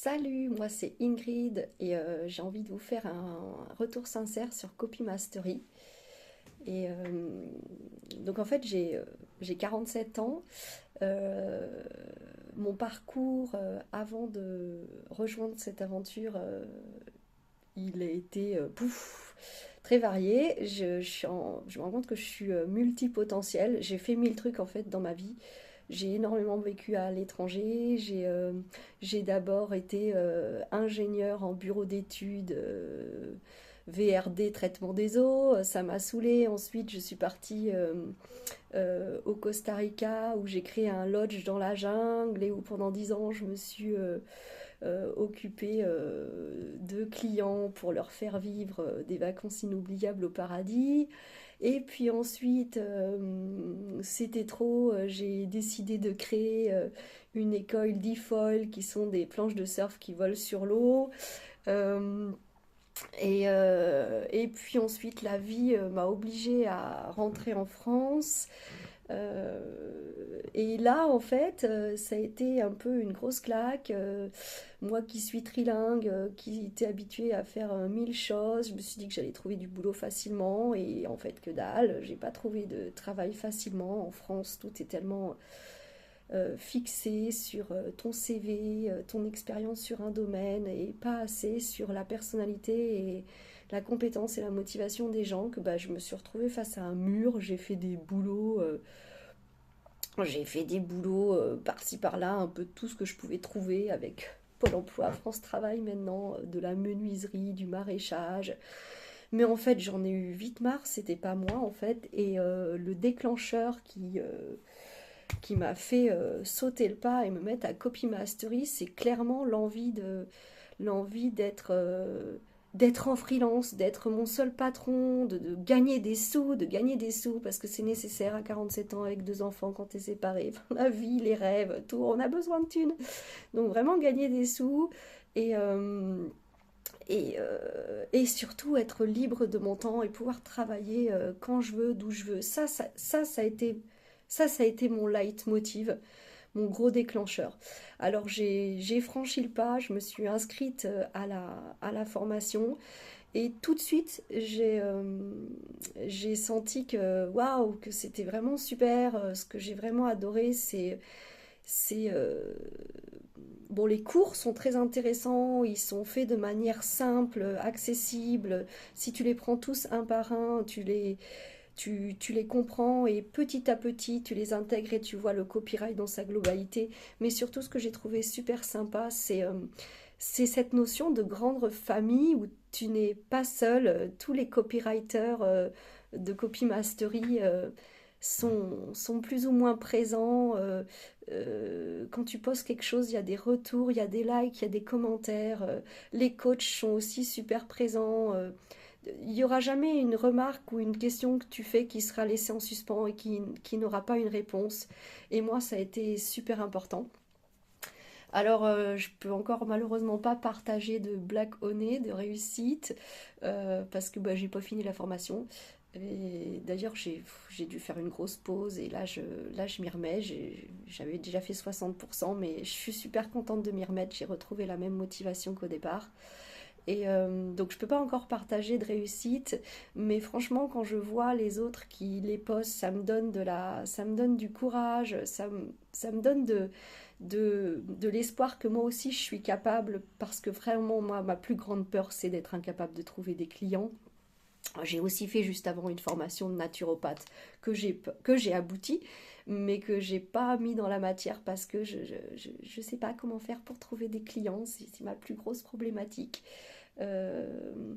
Salut, moi c'est Ingrid et j'ai envie de vous faire un retour sincère sur Copy Mastery. Et donc en fait j'ai 47 ans. Euh, Mon parcours avant de rejoindre cette aventure, il a été très varié. Je me rends compte que je suis multipotentielle. J'ai fait mille trucs en fait dans ma vie. J'ai énormément vécu à l'étranger. J'ai d'abord été ingénieur en bureau d'études, VRD, traitement des eaux. Ça m'a saoulée. Ensuite, je suis partie au Costa Rica où j'ai créé un lodge dans la jungle et où pendant 10 ans, je me suis occupée de clients pour leur faire vivre des vacances inoubliables au paradis. Et puis ensuite, c'était trop, j'ai décidé de créer une école d'e-foil qui sont des planches de surf qui volent sur l'eau. Euh, et puis ensuite, la vie m'a obligée à rentrer en France. Et là, en fait, ça a été un peu une grosse claque. Moi qui suis trilingue, qui était habituée à faire mille choses, je me suis dit que j'allais trouver du boulot facilement. Et en fait, que dalle, j'ai pas trouvé de travail facilement. En France, tout est tellement fixé sur ton CV, ton expérience sur un domaine, et pas assez sur la personnalité et la compétence et la motivation des gens, que bah, je me suis retrouvée face à un mur. J'ai fait des boulots par-ci par-là, un peu de tout ce que je pouvais trouver avec Pôle emploi, France Travail maintenant, de la menuiserie, du maraîchage. Mais en fait, j'en ai eu vite marre, c'était pas moi en fait. Et le déclencheur qui m'a fait sauter le pas et me mettre à Copy Mastery, c'est clairement l'envie d'être en freelance, d'être mon seul patron, de gagner des sous, parce que c'est nécessaire à 47 ans avec deux enfants quand t'es séparé. La vie, les rêves, tout, on a besoin de thunes. Donc vraiment gagner des sous et, et surtout être libre de mon temps et pouvoir travailler quand je veux, d'où je veux. Ça a été mon leitmotiv, mon gros déclencheur. Alors j'ai franchi le pas, je me suis inscrite à la formation et tout de suite j'ai senti que waouh, que c'était vraiment super. Ce que j'ai vraiment adoré, c'est bon, les cours sont très intéressants, ils sont faits de manière simple, accessible. Si tu les prends tous un par un, tu les comprends et petit à petit, tu les intègres et tu vois le copyright dans sa globalité. Mais surtout, ce que j'ai trouvé super sympa, c'est cette notion de grande famille où tu n'es pas seul. Tous les copywriters de Copy Mastery sont plus ou moins présents. Quand tu postes quelque chose, il y a des retours, il y a des likes, il y a des commentaires. Les coachs sont aussi super présents. Il n'y aura jamais une remarque ou une question que tu fais qui sera laissée en suspens et qui n'aura pas une réponse. Et moi, ça a été super important. Alors, je peux encore malheureusement pas partager de blague au nez, de réussite, parce que bah, j'ai pas fini la formation. Et d'ailleurs, j'ai dû faire une grosse pause et là, je m'y remets. J'avais déjà fait 60%, mais je suis super contente de m'y remettre. J'ai retrouvé la même motivation qu'au départ. Et donc je peux pas encore partager de réussite, mais franchement quand je vois les autres qui les postent, ça me donne du courage, ça me donne de l'espoir que moi aussi je suis capable, parce que vraiment moi ma plus grande peur c'est d'être incapable de trouver des clients. J'ai aussi fait juste avant une formation de naturopathe que j'ai abouti, mais que j'ai pas mis dans la matière parce que je sais pas comment faire pour trouver des clients, c'est ma plus grosse problématique. Euh,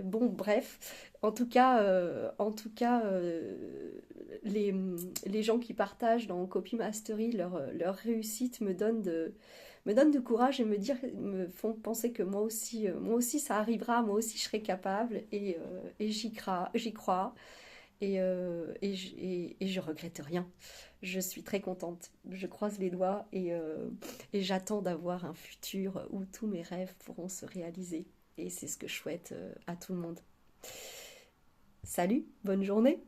bon, bref, en tout cas les gens qui partagent dans Copy Mastery leur réussite me donnent de courage et me font penser que moi aussi ça arrivera, moi aussi je serai capable et j'y crois et je regrette rien. Je suis très contente, je croise les doigts et j'attends d'avoir un futur où tous mes rêves pourront se réaliser. Et c'est ce que je souhaite à tout le monde. Salut, bonne journée!